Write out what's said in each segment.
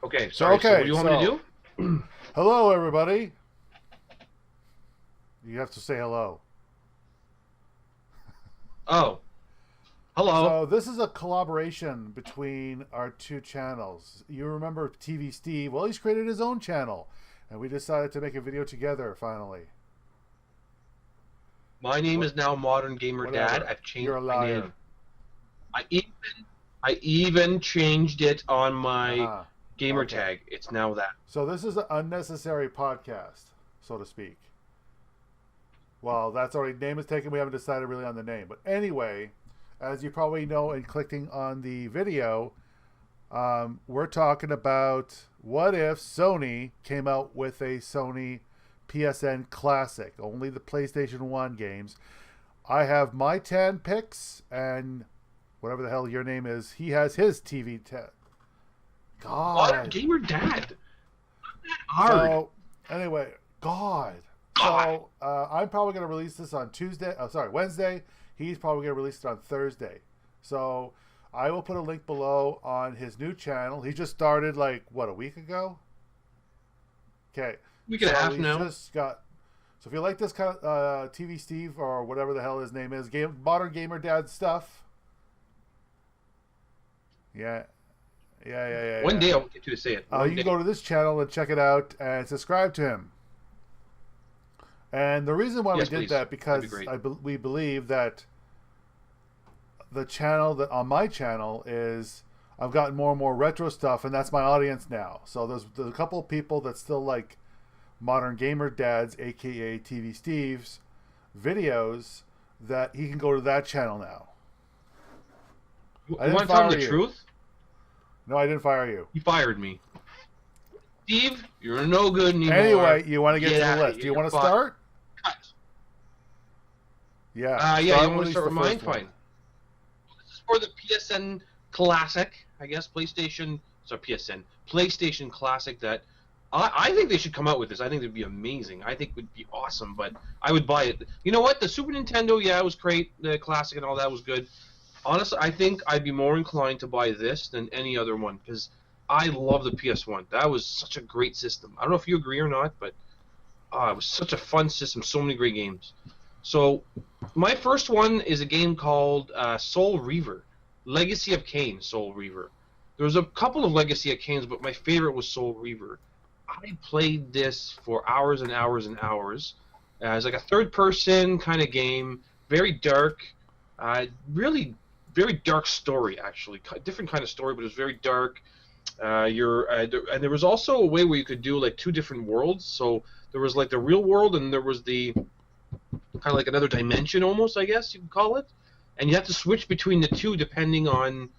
Okay, sorry. So what do you want me to do? Hello, everybody. You have to say hello. Oh, hello. So this is a collaboration between our two channels. You remember TV Steve? Well, he's created his own channel, and we decided to make a video together finally. My name is now Modern Gamer Whatever. Dad. I've changed You're a my liar. name. I even changed it on my gamer tag. It's now that. So this is an unnecessary podcast, so to speak. Well, that's already name is taken. We haven't decided really on the name, but anyway, as you probably know, in clicking on the video, we're talking about what if Sony came out with a Sony PSN Classic, only the PlayStation 1 games. I have my 10 picks, and whatever the hell your name is, he has his TV 10. God. Modern Gamer Dad. Hard. So, anyway, God. So, I'm probably going to release this on Wednesday. He's probably going to release it on Thursday. So, I will put a link below on his new channel. He just started, like, what, a week ago? Okay. Week and a half now. So if you like this kind of TV Steve or whatever the hell his name is, Modern Gamer Dad stuff. Yeah. One day I'll get you to say it. You can go to this channel and check it out and subscribe to him. And the reason why we did that because we believe that the channel that on my channel is I've gotten more and more retro stuff, and that's my audience now. So there's a couple of people that still like Modern Gamer Dad's, aka TV Steve's, videos that he can go to that channel now. You want to tell him the truth? No, I didn't fire you. You fired me. Steve, you're no good anymore. Anyway, you want to get to the list. Do you want to start? Cut. Yeah. You want to start with mine? Fine. This is for the PSN Classic, I guess. PlayStation Classic that I think they should come out with this. I think it'd be amazing. I think it would be awesome, but I would buy it. You know what? The Super Nintendo, yeah, it was great. The Classic and all that was good. Honestly, I think I'd be more inclined to buy this than any other one because I love the PS1. That was such a great system. I don't know if you agree or not, but it was such a fun system. So many great games. So my first one is a game called Soul Reaver. Legacy of Kain, Soul Reaver. There was a couple of Legacy of Kains, but my favorite was Soul Reaver. I played this for hours and hours and hours. It's like a third-person kind of game, very dark, really very dark story, actually. Different kind of story, but it was very dark. And there was also a way where you could do like two different worlds. So there was like the real world, and there was the kind of like another dimension, almost, I guess you could call it. And you have to switch between the two depending on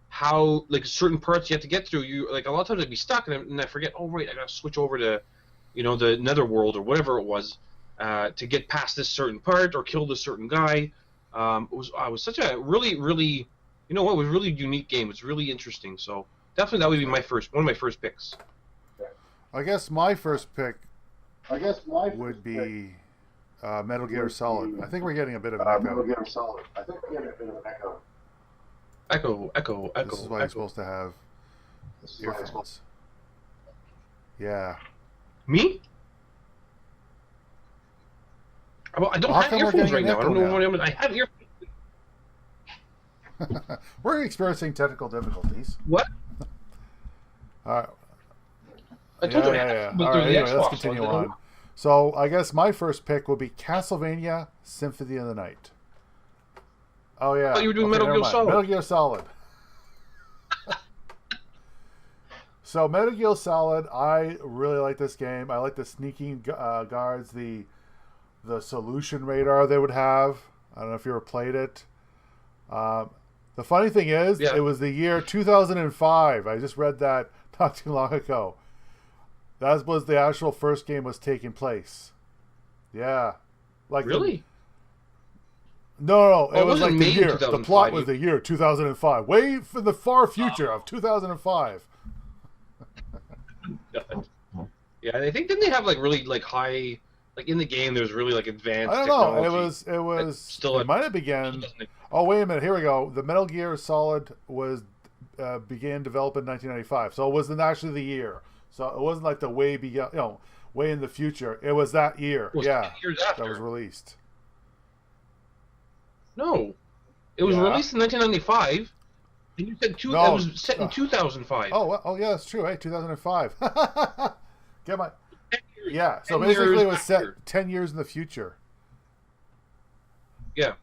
how, like, certain parts you have to get through. You like a lot of times I'd be stuck and I forget. Oh right, I gotta switch over to, the netherworld or whatever it was, to get past this certain part or kill this certain guy. It was such a really, really, it was a really unique game. It's really interesting. So definitely that would be one of my first picks. I guess my first pick would be Metal Gear Solid. I think we're getting a bit of an echo. Metal Gear Solid. I think we're getting a bit of an echo. Echo. This is why you're supposed to have earphones. Yeah. Me? Well, I don't have earphones right now. I don't know what I have earphones. We're experiencing technical difficulties. What? I told you I had. All right, anyway, let's continue on. So I guess my first pick would be Castlevania Symphony of the Night. Oh yeah. I thought you were doing Metal Gear Solid. Metal Gear Solid. So Metal Gear Solid, I really like this game. I like the sneaking guards, the solution radar they would have. I don't know if you ever played it. The funny thing is, It was the year 2005. I just read that not too long ago. That was the actual first game was taking place. Yeah. Like really? No. It was like the year. The plot was the year 2005. Way for the far future of 2005. Yeah, I think didn't they have like really like high, like in the game there's really like advanced. I don't know. It was. It might have begun. Oh wait a minute. Here we go. The Metal Gear Solid was began development in 1995. So it wasn't actually the year. So it wasn't like the way beyond, way in the future. It was that year. It was 10 years after. That was released. No, it was released in 1995. And you said it was set in 2005. Oh, yeah, that's true. 2005. Get my. 10 years, Yeah. So 10 basically, years it was after. set 10 years in the future. Yeah.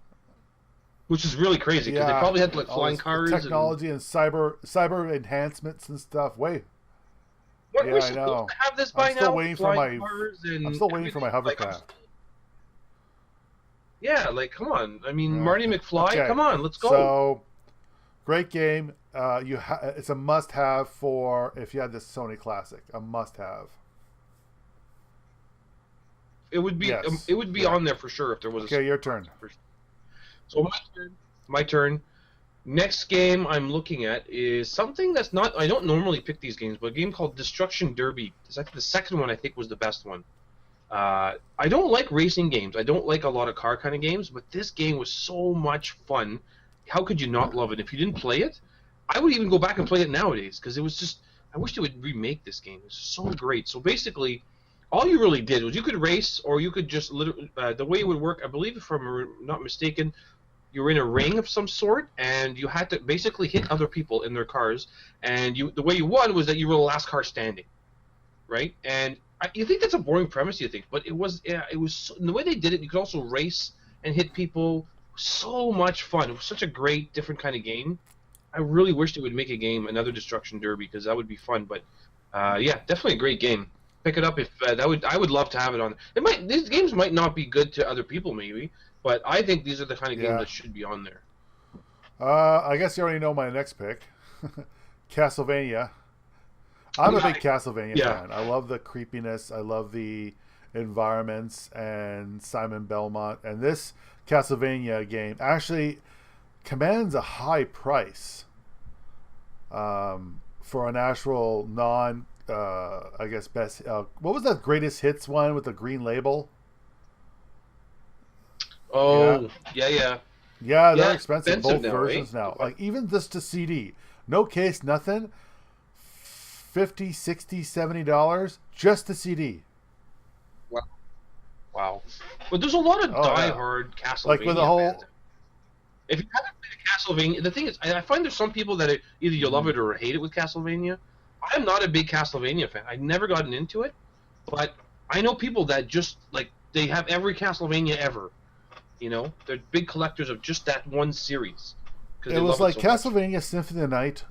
Which is really crazy because they probably had like flying cars, technology and cyber enhancements and stuff. Wait. We're supposed to have this by I'm still now. waiting for my hovercraft. Yeah, like come on. I mean, Marty McFly. Come on, let's go. So, great game. It's a must-have for if you had this Sony Classic. A must-have. It would be. Yes. It would be on there for sure if there was. Okay, your turn. So my turn. Next game I'm looking at is something that's not. I don't normally pick these games, but a game called Destruction Derby. The second one I think was the best one. I don't like racing games. I don't like a lot of car kind of games, but this game was so much fun. How could you not love it? If you didn't play it, I would even go back and play it nowadays because it was just. I wish they would remake this game. It's so great. So basically, all you really did was you could race, or you could just literally. The way it would work, I believe, if I'm not mistaken. You were in a ring of some sort, and you had to basically hit other people in their cars. And the way you won was that you were the last car standing, right? And you think that's a boring premise, you think, but it was. Yeah, it was. The way they did it, you could also race and hit people. So much fun. It was such a great, different kind of game. I really wish they would make a game, another Destruction Derby, because that would be fun. But yeah, definitely a great game. Pick it up if I would love to have it on. These games might not be good to other people, maybe. But I think these are the kind of games that should be on there. I guess you already know my next pick. Castlevania. I'm a big Castlevania fan. I love the creepiness. I love the environments and Simon Belmont. And this Castlevania game actually commands a high price for an actual non, I guess, best... what was that greatest hits one with the green label? Oh, yeah. Yeah, they're expensive. Both now, versions now. Like, even just to CD. No case, nothing. $50, $60, $70 just to CD. Wow. But there's a lot of die-hard Castlevania like with the whole... fans. If you haven't played Castlevania... The thing is, I find there's some people that either you love it or hate it with Castlevania. I'm not a big Castlevania fan. I've never gotten into it. But I know people that just, like, they have every Castlevania ever. You know, they're big collectors of just that one series. It was like Castlevania Symphony of the Night.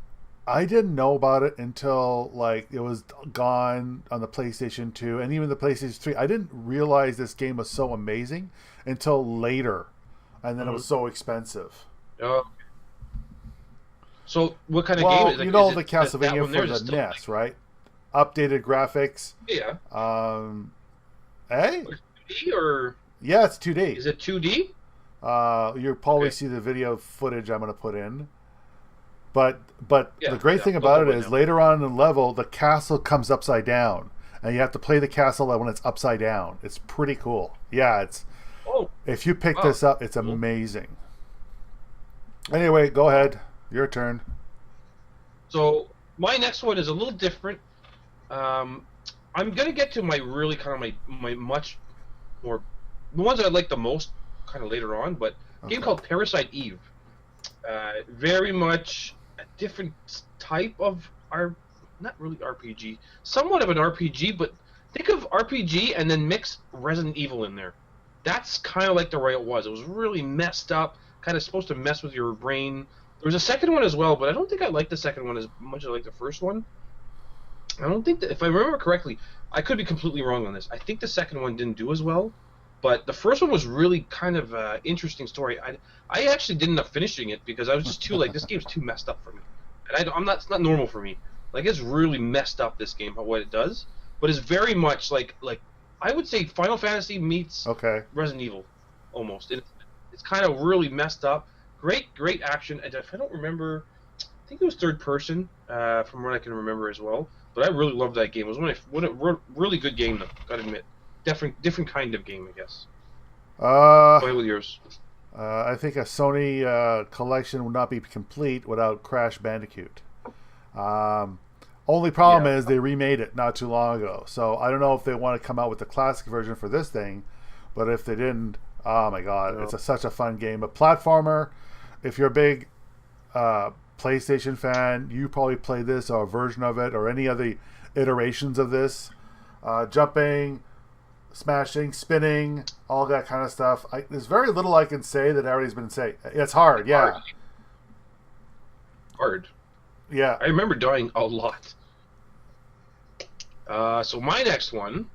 I didn't know about it until like it was gone on the PlayStation 2 and even the PlayStation 3. I didn't realize this game was so amazing until later, and then it was so expensive. So what kind of game is it? You know the Castlevania for the NES, right? Updated graphics. Yeah. Hey? 2D or... Yeah, it's 2D. Is it 2D? You'll probably see the video footage I'm going to put in. But the great thing about it is later on in the level, the castle comes upside down. And you have to play the castle when it's upside down. It's pretty cool. Yeah, it's... if you pick this up, it's amazing. Anyway, go ahead. Your turn. So, my next one is a little different. I'm going to get to my really kind of my much more... The ones I like the most kind of later on, but a game called Parasite Eve. Very much a different type of... not really RPG. Somewhat of an RPG, but think of RPG and then mix Resident Evil in there. That's kind of like the way it was. It was really messed up, kind of supposed to mess with your brain. There was a second one as well, but I don't think I liked the second one as much as I liked the first one. I don't think that, if I remember correctly, I could be completely wrong on this. I think the second one didn't do as well, but the first one was really kind of an interesting story. I actually didn't end up finishing it because I was just too like, this game's too messed up for me. And it's not normal for me. Like, it's really messed up, this game, what it does. But it's very much like I would say Final Fantasy meets Resident Evil, almost. It's kind of really messed up. Great action. And if I don't remember, I think it was third person, from what I can remember as well. But I really loved that game. It was a really good game, though, gotta admit. Different kind of game, I guess. Play with yours. I think a Sony collection would not be complete without Crash Bandicoot. Only problem is they remade it not too long ago. So I don't know if they want to come out with the classic version for this thing, but if they didn't, oh my god, it's such a fun game. A platformer. If you're a big PlayStation fan, you probably play this or a version of it or any other iterations of this. Jumping, smashing, spinning, all that kind of stuff. There's very little I can say that everybody's been saying. It's hard, yeah. Hard. Yeah. I remember dying a lot. So my next one,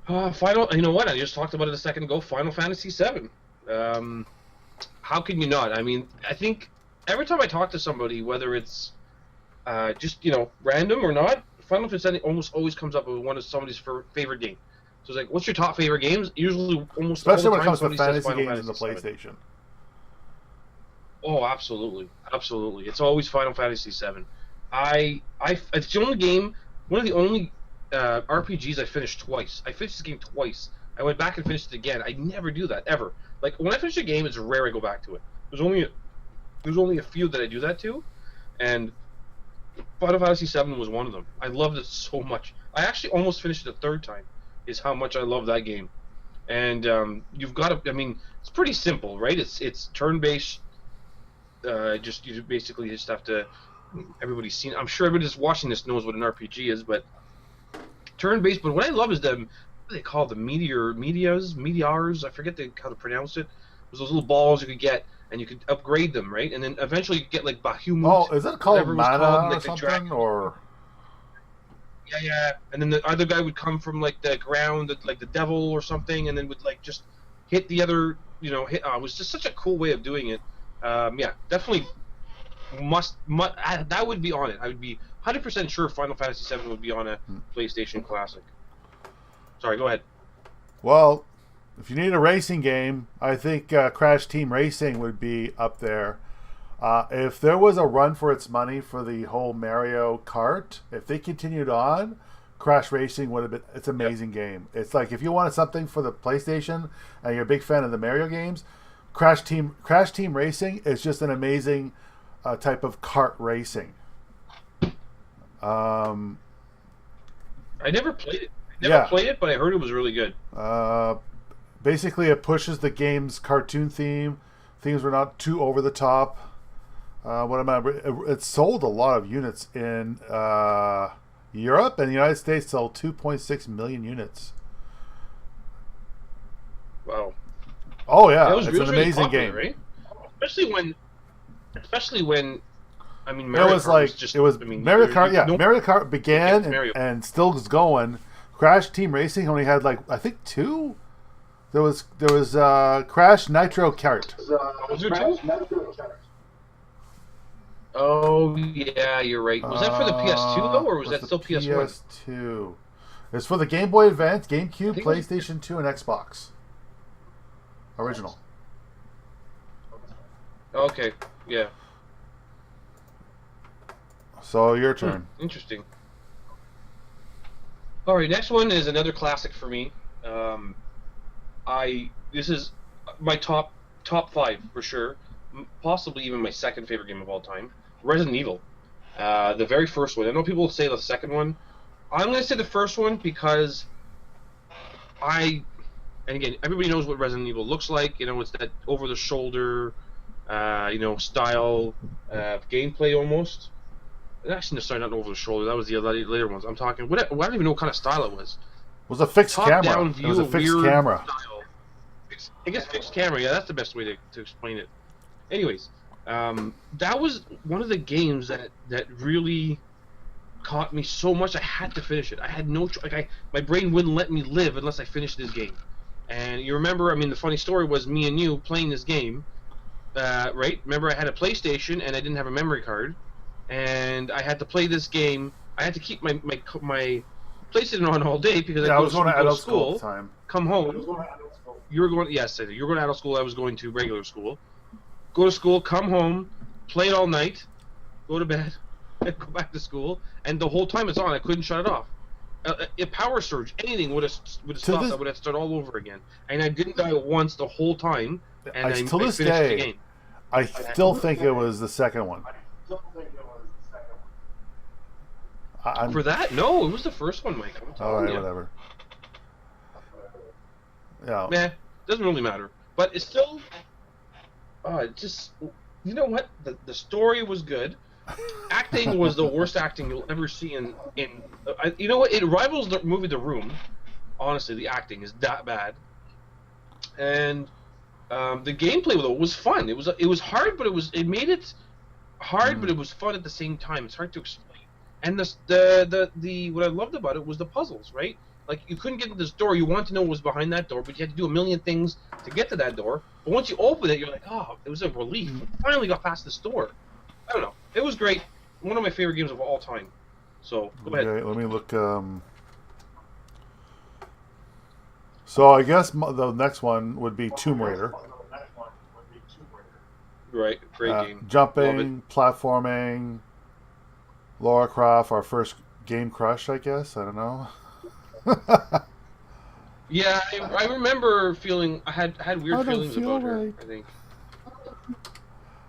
Final. You know what? I just talked about it a second ago. Final Fantasy VII. How can you not? I mean, I think every time I talk to somebody, whether it's just random or not, Final Fantasy VII almost always comes up with one of somebody's favorite game. So it's like, what's your top favorite games? Usually, almost especially all the when it time, comes to fantasy Final games in the Fantasy VII. PlayStation. Oh, absolutely, absolutely. It's always Final Fantasy VII. It's the only game, one of the only RPGs I finished twice. I finished this game twice. I went back and finished it again. I never do that ever. Like when I finish a game, it's rare I go back to it. There's only a few that I do that to, and Final Fantasy VII was one of them. I loved it so much. I actually almost finished it a third time. Is how much I love that game. And you've got to. I mean, it's pretty simple, right? It's turn-based. You basically just have to. Everybody's seen. I'm sure everybody that's watching this knows what an RPG is, but turn-based. But what I love is what do they call the meteors. I forget how to pronounce it. There's those little balls you could get, and you could upgrade them, right? And then eventually you get like Bahamut. Oh, is it called mana or like something? Or yeah. And then the other guy would come from like the ground, like the devil or something, and then would like just hit the other. It was just such a cool way of doing it. Definitely that would be on it. I would be 100% sure Final Fantasy VII would be on a PlayStation Classic. Sorry, go ahead. Well, if you need a racing game, I think Crash Team Racing would be up there. If there was a run for its money for the whole Mario Kart, if they continued on, Crash Racing would have been. It's an amazing game. It's like if you wanted something for the PlayStation and you're a big fan of the Mario games, Crash Team Racing is just an amazing type of kart racing. I never played it. Played it, but I heard it was really good. Basically, it pushes the game's cartoon theme. Themes were not too over the top. It sold a lot of units in Europe, and the United States sold 2.6 million units. Wow. Oh yeah, it's an amazing popular, game, right? Especially when I mean, Mario Mario Kart. Yeah, Mario Kart began and still is going. Crash Team Racing only had I think 2. There was Crash Nitro Kart. Was there 2? Oh yeah, you're right. Was that for the PS2 though, or was that still PS1? PS2. It's for the Game Boy Advance, GameCube, PlayStation 2, and Xbox. Original. Okay. Yeah. So your turn. Interesting. All right, next one is another classic for me. This is my top 5 for sure. Possibly even my second favorite game of all time. Resident Evil. The very first one. I know people will say the second one. I'm going to say the first one because and again, everybody knows what Resident Evil looks like. It's that over-the-shoulder, style gameplay almost. Actually, sorry, not over-the-shoulder. That was the later ones. I'm talking. I don't even know what kind of style it was. It was a fixed camera. Top-down It was a fixed camera. Style. I guess fixed camera. Yeah, that's the best way to explain it. Anyways, that was one of the games that really caught me so much I had to finish it. I had no choice. My brain wouldn't let me live unless I finished this game. And you remember, I mean, the funny story was me and you playing this game, right? Remember, I had a PlayStation and I didn't have a memory card, and I had to play this game. I had to keep my PlayStation on all day because I was going to adult school at the time. Come home. You were going, yes, you were going to adult school. I was going to regular school. Go to school, come home, play it all night, go to bed, and go back to school, and the whole time it's on. I couldn't shut it off. A power surge, anything would have stopped. I would have started all over again, and I didn't die once the whole time. And I finished the game. I still think it was the second one. For that? No, it was the first one, Mike. I'm telling All right, you. whatever. Yeah. Meh, doesn't really matter. But it's still, just, you know what? The story was good. Acting was the worst acting you'll ever see you know what? It rivals the movie The Room. Honestly, the acting is that bad. And the gameplay though was fun. It was hard, but it made it hard, but it was fun at the same time. It's hard to explain. And the what I loved about it was the puzzles, right? Like, you couldn't get into this door. You wanted to know what was behind that door, but you had to do a million things to get to that door. But once you open it, you're like, oh, it was a relief. I finally got past this door. I don't know. It was great. One of my favorite games of all time. So, go ahead. Okay, let me look. So I guess the next one would be Tomb Raider. Right. Great game. Jumping, platforming, Lara Croft, our first game crush, I guess. I don't know. Yeah, I remember feeling I had weird feelings about her. Right. I think.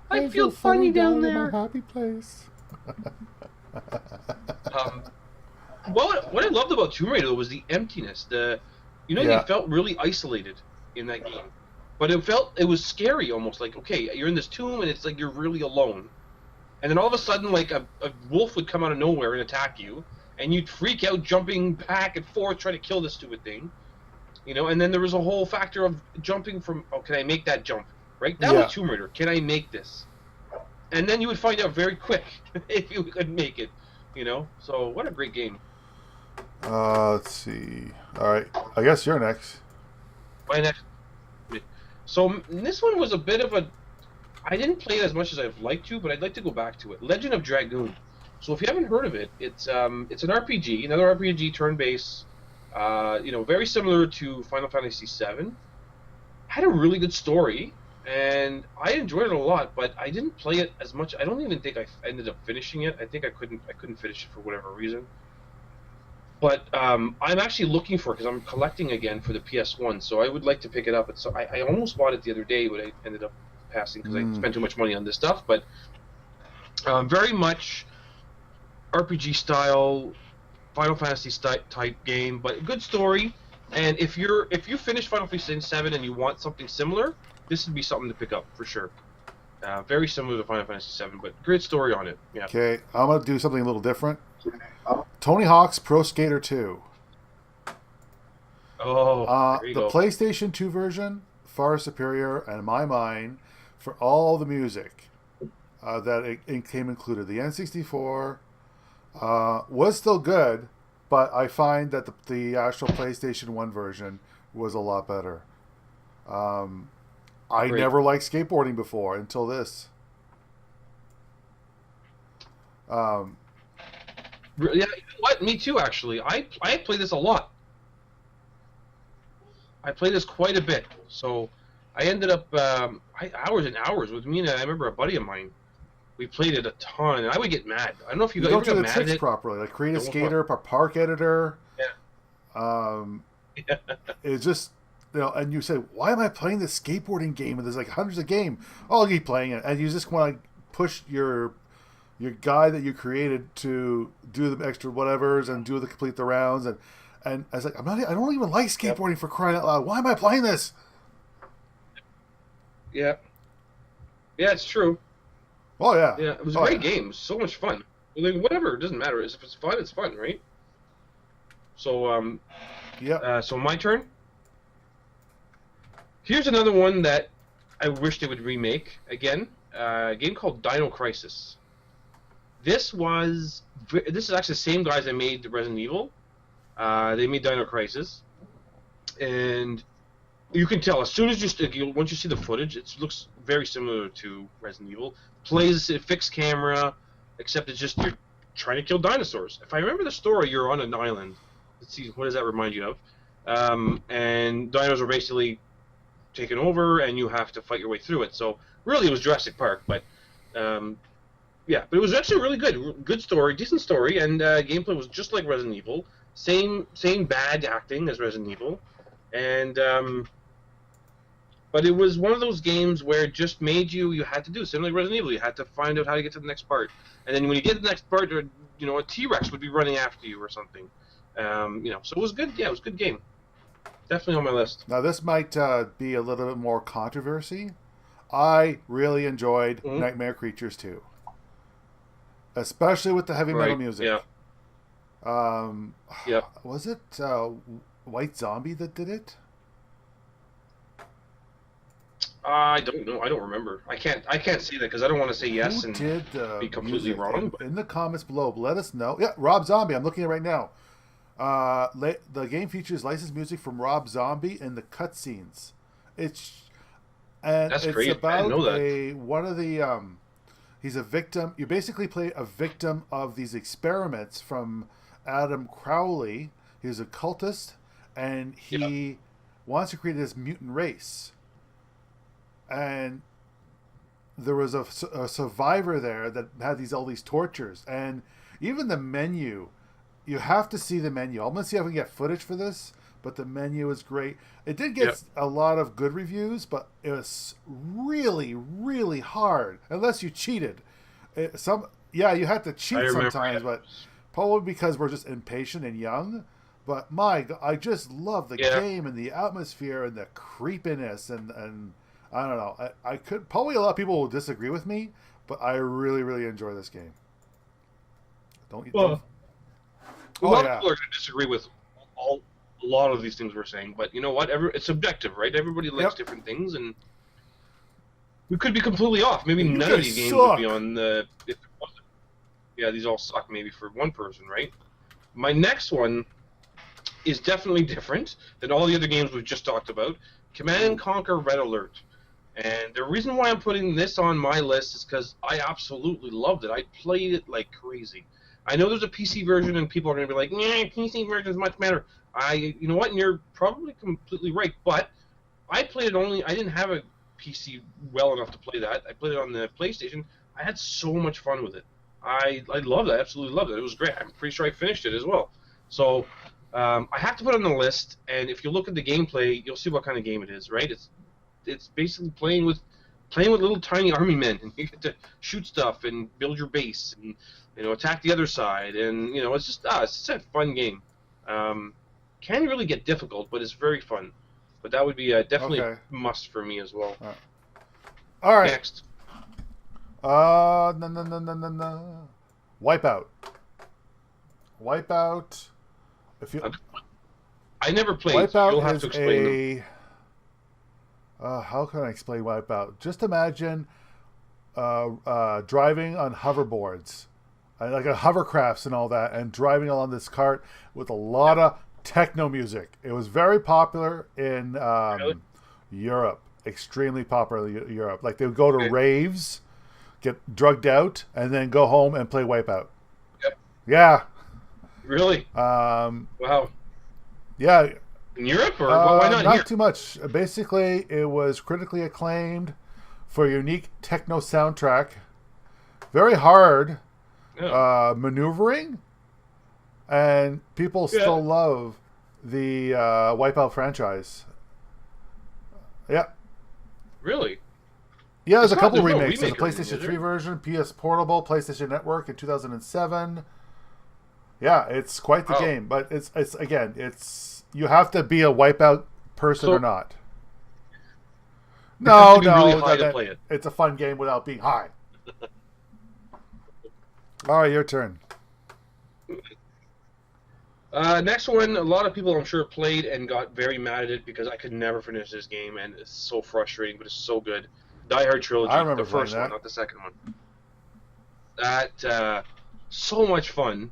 I feel funny down there. In my happy place. What I loved about Tomb Raider though was the emptiness. You felt really isolated in that game, but it was scary almost. Like, okay, you're in this tomb and it's like you're really alone, and then all of a sudden, like a wolf would come out of nowhere and attack you. And you'd freak out jumping back and forth trying to kill this stupid thing. And then there was a whole factor of jumping from, can I make that jump? Right? That was Tomb Raider. Can I make this? And then you would find out very quick if you could make it. So what a great game. Let's see. All right. I guess you're next. My next. So this one was a bit of a... I didn't play it as much as I'd like to, but I'd like to go back to it. Legend of Dragoon. So if you haven't heard of it, it's an RPG, another RPG turn-based, very similar to Final Fantasy VII. Had a really good story, and I enjoyed it a lot, but I didn't play it as much. I don't even think I ended up finishing it. I think I couldn't finish it for whatever reason. But I'm actually looking for it because I'm collecting again for the PS1, so I would like to pick it up. So I almost bought it the other day, but I ended up passing because I spent too much money on this stuff. But very much RPG style, Final Fantasy type game, but good story. And if you finish Final Fantasy VII and you want something similar, this would be something to pick up for sure. Very similar to Final Fantasy VII, but great story on it. Yeah. Okay, I'm gonna do something a little different. Tony Hawk's Pro Skater 2. Oh, there you the go. PlayStation 2 version, far superior, in my mind, for all the music that it came included. The N64 was still good, but I find that the actual PlayStation 1 version was a lot better. I never liked skateboarding before until this. Yeah, you know what? Me too, actually. I play this a lot. I play this quite a bit. So I ended up hours and hours with me, and I remember a buddy of mine. We played it a ton, and I would get mad. I don't know if you don't do got the mad tricks at it. properly. Like create a skater, a park editor. Yeah. It's just, and you say, why am I playing this skateboarding game? And there's like hundreds of games. Oh, I'll keep playing it, and you just want to push your guy that you created to do the extra whatevers and complete the rounds, and I was like, I don't even like skateboarding for crying out loud. Why am I playing this? Yeah, it's true. Oh yeah, yeah. It was a great game. So much fun. Like, whatever, it doesn't matter. If it's fun, it's fun, right? So so my turn. Here's another one that I wish they would remake again. A game called Dino Crisis. This is actually the same guys that made Resident Evil. They made Dino Crisis, and you can tell as soon as once you see the footage, it looks very similar to Resident Evil. Plays a fixed camera, except it's just you're trying to kill dinosaurs. If I remember the story, you're on an island. Let's see, what does that remind you of? And dinos are basically taken over, and you have to fight your way through it. So really, it was Jurassic Park, but yeah, but it was actually really good story, decent story, and gameplay was just like Resident Evil. Same bad acting as Resident Evil, and But it was one of those games where it just made you had to do, similar to Resident Evil, you had to find out how to get to the next part. And then when you get to the next part, a T-Rex would be running after you or something. So it was good. Yeah, it was a good game. Definitely on my list. Now, this might be a little bit more controversy. I really enjoyed Nightmare Creatures 2. Especially with the heavy metal music. Yeah. Was it White Zombie that did it? I don't know. I don't remember. I can't say that because I don't want to say yes Who and did be completely wrong. In the comments below, let us know. Yeah, Rob Zombie. I'm looking at it right now. The game features licensed music from Rob Zombie in the cutscenes. That's great. about I didn't know that. one of the he's a victim. You basically play a victim of these experiments from Adam Crowley. He's a cultist, and he wants to create this mutant race. And there was a survivor there that had all these tortures, and even the menu. You have to see the menu. I'm gonna see if I can get footage for this, but the menu is great. It did get a lot of good reviews, but it was really, really hard unless you cheated. You had to cheat sometimes, but probably because we're just impatient and young. But my God, I just love the game and the atmosphere and the creepiness and I don't know. I could probably a lot of people will disagree with me, but I really, really enjoy this game. A lot of people are going to disagree with a lot of these things we're saying, but you know what? It's subjective, right? Everybody likes different things, and we could be completely off. Maybe none of these games would be on the. If it wasn't. Yeah, these all suck. Maybe for one person, right? My next one is definitely different than all the other games we've just talked about. Command & Conquer Red Alert. And the reason why I'm putting this on my list is because I absolutely loved it. I played it like crazy. I know there's a PC version, and people are going to be like, "Yeah, PC version is much better." You know what? And you're probably completely right. But I played it I didn't have a PC well enough to play that. I played it on the PlayStation. I had so much fun with it. I loved it. I absolutely loved it. It was great. I'm pretty sure I finished it as well. So I have to put it on the list. And if you look at the gameplay, you'll see what kind of game it is. Right? It's basically playing with little tiny army men, and you get to shoot stuff and build your base and attack the other side, and it's just a fun game. Can really get difficult, but it's very fun. But that would be definitely a must for me as well. All right. Next. No. Wipeout. Wipeout. I never played. Wipeout so you'll have to explain them. How can I explain Wipeout? Just imagine driving on hoverboards, like hovercrafts and all that, and driving along this cart with a lot of techno music. It was very popular in Europe, extremely popular in Europe. Like they would go to raves, get drugged out, and then go home and play Wipeout. Yep. Yeah. Really? Wow. Yeah. In Europe, or why not here? Not too much. Basically, it was critically acclaimed for a unique techno soundtrack. Very hard maneuvering, and people still love the Wipeout franchise. Yeah. Really? Yeah, there's a couple remakes. There's a PlayStation 3 version, PS Portable, PlayStation Network in 2007. Yeah, it's quite the game, but it's you have to be a Wipeout person or not. No, really high to play it. It's a fun game without being high. All right, your turn. Next one, a lot of people I'm sure played and got very mad at it because I could never finish this game, and it's so frustrating, but it's so good. Die Hard Trilogy, I remember the first one, not the second one. That so much fun.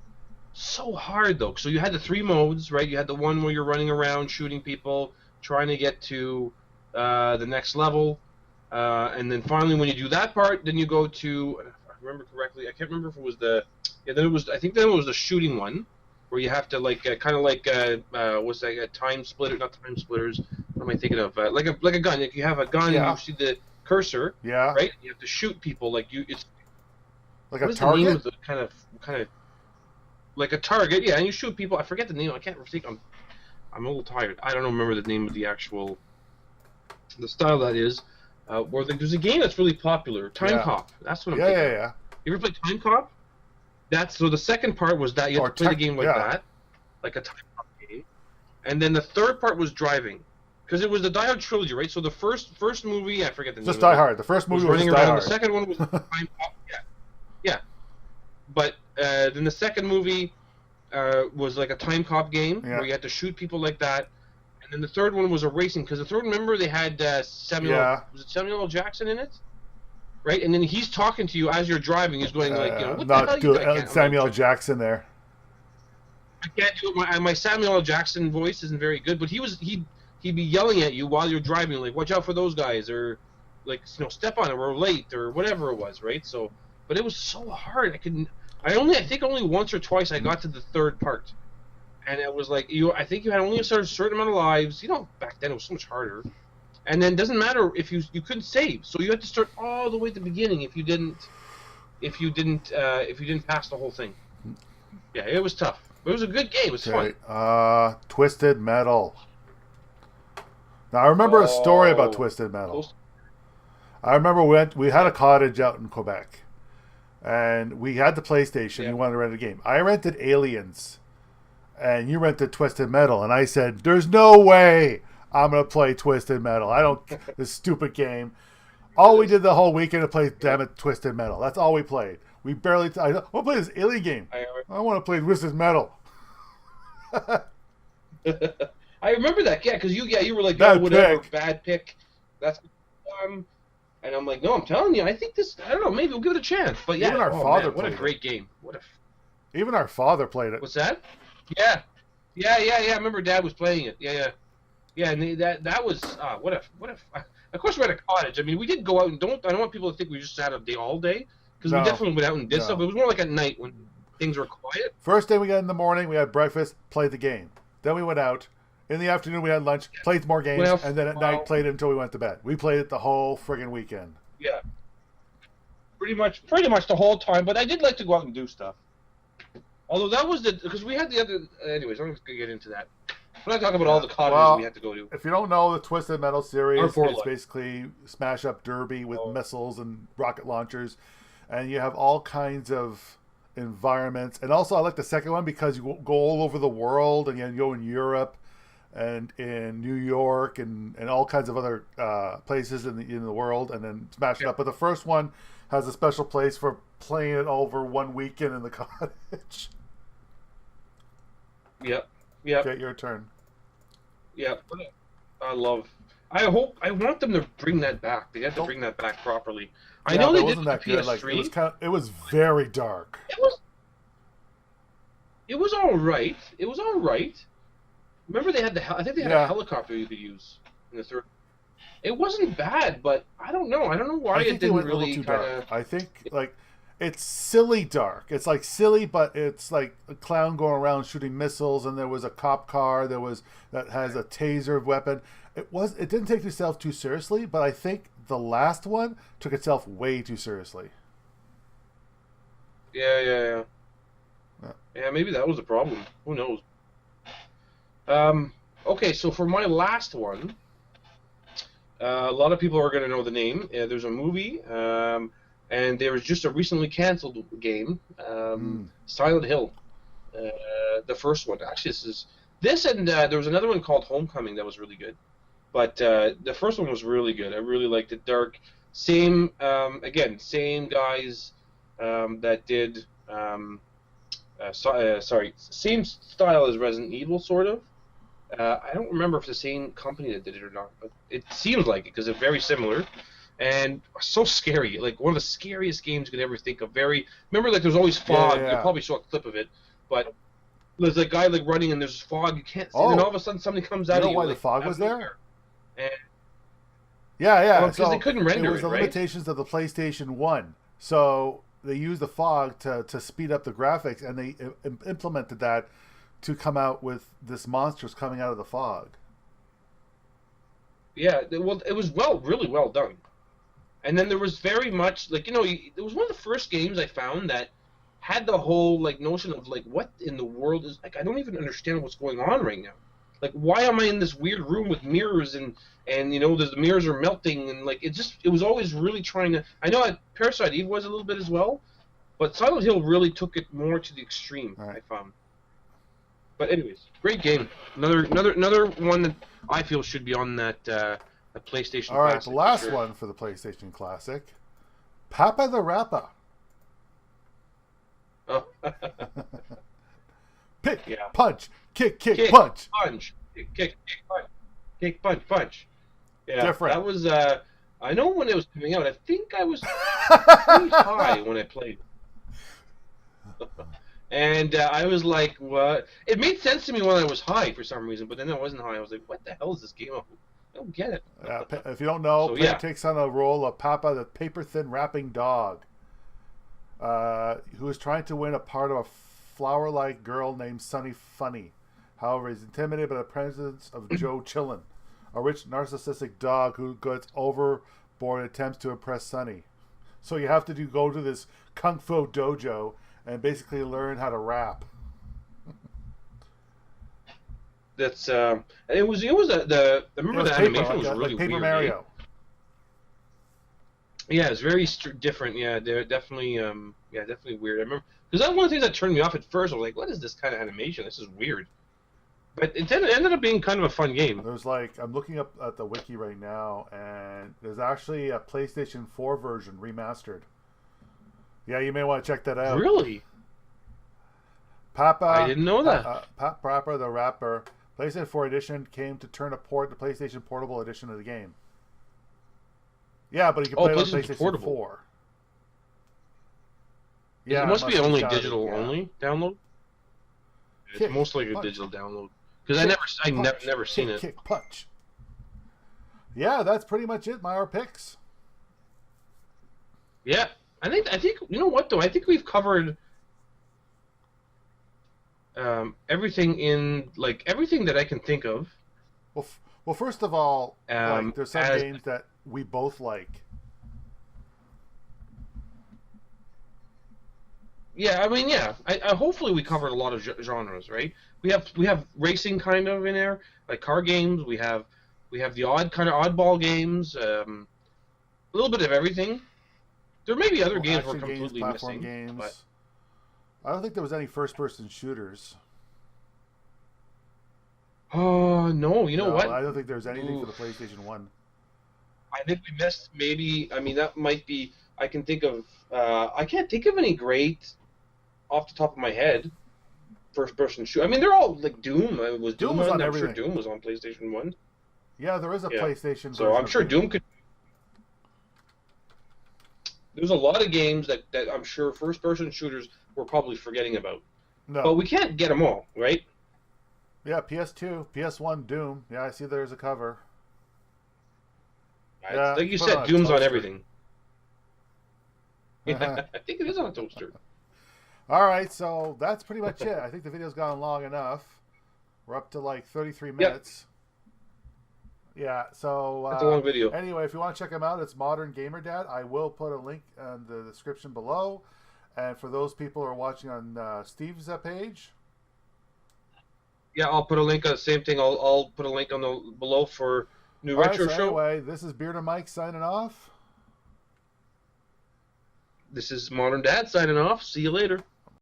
So hard though. So you had the 3 modes, right? You had the one where you're running around shooting people, trying to get to the next level, and then finally when you do that part, then you go to, if I remember correctly, I can't remember if it was I think then it was the shooting one, where you have to kind of like what's that? A time splitter, not time splitters. What am I thinking of? Like a gun. Like you have a gun and you see the cursor, right? You have to shoot people it's like a target. The name of the kind of like a target, and you shoot people. I forget the name. I can't think. I'm a little tired. I don't remember the name of the actual the style that is. Where there's a game that's really popular, Time Cop. That's what I'm thinking. Yeah. You ever play Time Cop? So the second part was that you had to play the game like that, like a Time Cop game, and then the third part was driving, because it was the Die Hard trilogy, right? So the first movie, I forget the name. Just Die Hard. The first movie was running Die around. Hard. The second one was Time Cop. Yeah. But then the second movie was like a Time Cop game where you had to shoot people like that. And then the third one was a racing, because the third, remember, they had Samuel. Was it Samuel L. Jackson in it? Right, and then he's talking to you as you're driving. He's going like, what the hell you doing? Samuel L. Jackson there. I can't do it. My Samuel L. Jackson voice isn't very good, but he'd be yelling at you while you're driving, like, watch out for those guys, or like, step on them, or late, or whatever it was, right? So, but it was so hard. I think only once or twice I got to the third part. And it was like, I think you had only a certain amount of lives. Back then it was so much harder. And then it doesn't matter if you couldn't save, so you had to start all the way at the beginning if you didn't pass the whole thing. Yeah, it was tough. But it was a good game. It was fun. Twisted Metal. Now I remember a story about Twisted Metal. I remember we had a cottage out in Quebec, and we had the PlayStation. We wanted to rent a game. I rented Aliens. And you rented Twisted Metal, and I said, "There's no way I'm gonna play Twisted Metal. This stupid game." All we did the whole weekend to play, damn it, Twisted Metal. That's all we played. We barely. I want to play this alien game. I want to play Twisted Metal. I remember that, because you were like, bad pick. That's and I'm like, no, I'm telling you, I think this. I don't know, maybe we'll give it a chance. But yeah, even our father. What a great game. Even our father played it. What's that? Yeah. I remember Dad was playing it. Yeah. And that was what if? Of course, we're at a cottage. I mean, we did go out and I don't want people to think we just sat all day, because we definitely went out and did stuff. It was more like at night when things were quiet. First day we got in the morning, we had breakfast, played the game. Then we went out. In the afternoon, we had lunch, played more games, and then at night played it until we went to bed. We played it the whole friggin' weekend. Yeah. Pretty much the whole time. But I did like to go out and do stuff. Although that was because we had the other. Anyways, I'm not gonna get into that. We're not talking about all the cottages we had to go to. If you don't know the Twisted Metal series, it's basically smash up derby with missiles and rocket launchers, and you have all kinds of environments. And also, I like the second one because you go all over the world, and you go in Europe and in New York and all kinds of other places in the world, and then smash it up. But the first one has a special place for playing it over one weekend in the cottage. Yep. Okay, your turn. Yeah, I want them to bring that back. They have to bring that back properly. I know they did that good. Like, it was very dark. It was all right. Remember they had I think they had a helicopter you could use in the third. It wasn't bad, but I don't know. I don't know why it didn't really kind of. I think it's silly dark. It's like silly, but it's like a clown going around shooting missiles, and there was a cop car that has a taser weapon. It didn't take itself too seriously, but I think the last one took itself way too seriously. Yeah, maybe that was the problem. Who knows? Okay, so for my last one, a lot of people are going to know the name. There's a movie, and there was just a recently canceled game, Silent Hill, the first one. Actually, and there was another one called Homecoming that was really good, but the first one was really good. I really liked it. Dark, same guys that did, same style as Resident Evil, sort of. I don't remember if the same company that did it or not, but it seems like it because it's very similar. And so scary, like one of the scariest games you could ever think of. Remember, like there's always fog. Yeah. You'll probably saw a clip of it, but there's a guy like running and there's fog. You can't see. And then all of a sudden somebody comes out. You know of you, why like, the fog was there? And because they couldn't render it was the limitations of the PlayStation 1. So they used the fog to speed up the graphics, and they implemented that to come out with this monsters coming out of the fog. Yeah, well, it was really well done. And then there was very much, like, it was one of the first games I found that had the whole, like, notion of, like, what in the world is, like, I don't even understand what's going on right now. like, why am I in this weird room with mirrors and you know, the mirrors are melting and like it was always really trying to. I know Parasite Eve was a little bit as well, but Silent Hill really took it more to the extreme. All right. I found. But anyways, great game. Another one that I feel should be on that PlayStation. All right, Classic the last for sure. one for the PlayStation Classic, Papa the Rapper. Oh. Pick, Yeah. punch, kick, punch. Punch, kick, punch, kick, punch. Yeah, Different. That was. I know when it was coming out. I think I was pretty high when I played. And I was like, what? It made sense to me when I was high for some reason, but then I wasn't high. I was like, what the hell is this game? I don't get it. If you don't know, So, Pip yeah. takes on a role of Papa, the paper-thin rapping dog, who is trying to win a part of a flower-like girl named Sunny Funny. However, he's intimidated by the presence of Joe Chillin, a rich narcissistic dog who gets overboard and attempts to impress Sunny. So you have to go to this kung fu dojo and basically learn how to rap. That's it was the I remember the animation was really like Paper weird. Mario. Yeah, it's very different. Yeah, they're definitely definitely weird. I remember because that's one of the things that turned me off at first. I was like, what is this kind of animation? This is weird. But it ended up being kind of a fun game. There's I'm looking up at the wiki right now, and there's actually a PlayStation 4 version remastered. Yeah, you may want to check that out. Really? Papa, I didn't know that. Papa the Rapper, PlayStation 4 edition came to turn a port to PlayStation Portable edition of the game. Yeah, but you can play it on PlayStation Portable. 4. Yeah, it must be only shouted, digital yeah. only download. It's Kick, most likely a punch. digital download because I never seen it. Kick, punch. Yeah, that's pretty much it. Our picks. Yeah, I think you know what though? I think we've covered everything in everything that I can think of. Well, first of all, there's some games that we both like. Yeah, I mean, yeah. I hopefully we covered a lot of genres, right? We have racing kind of in there, like car games. We have the oddball games, a little bit of everything. There may be other games we're completely platform missing. Games. But I don't think there was any first-person shooters. oh no, you know what? I don't think there's anything for the PlayStation 1. I think we missed maybe. I mean, that might be. I can think of. I can't think of any great off the top of my head. First-person shoot. I mean, they're all like Doom. Doom was on I'm everything. sure Doom was on PlayStation 1. Yeah, there is a PlayStation. So version I'm of sure Doom could. There's a lot of games that I'm sure first-person shooters we're probably forgetting about. No. But we can't get them all, right? Yeah, PS2, PS1, Doom. Yeah, I see there's a cover. Yeah, Like you put said, a Doom's on toaster. everything. Yeah, I think it is on a toaster. All right, so that's pretty much it. I think the video's gone long enough. We're up to like 33 minutes. Yeah, so That's a long video. Anyway, if you want to check them out, it's Modern Gamer Dad. I will put a link in the description below. And for those people who are watching on Steve's page, Yeah, I'll put a link on the same thing. I'll put a link on the below for new retro so show. anyway, this is Beard and Mike signing off. This is Modern Dad signing off. See you later.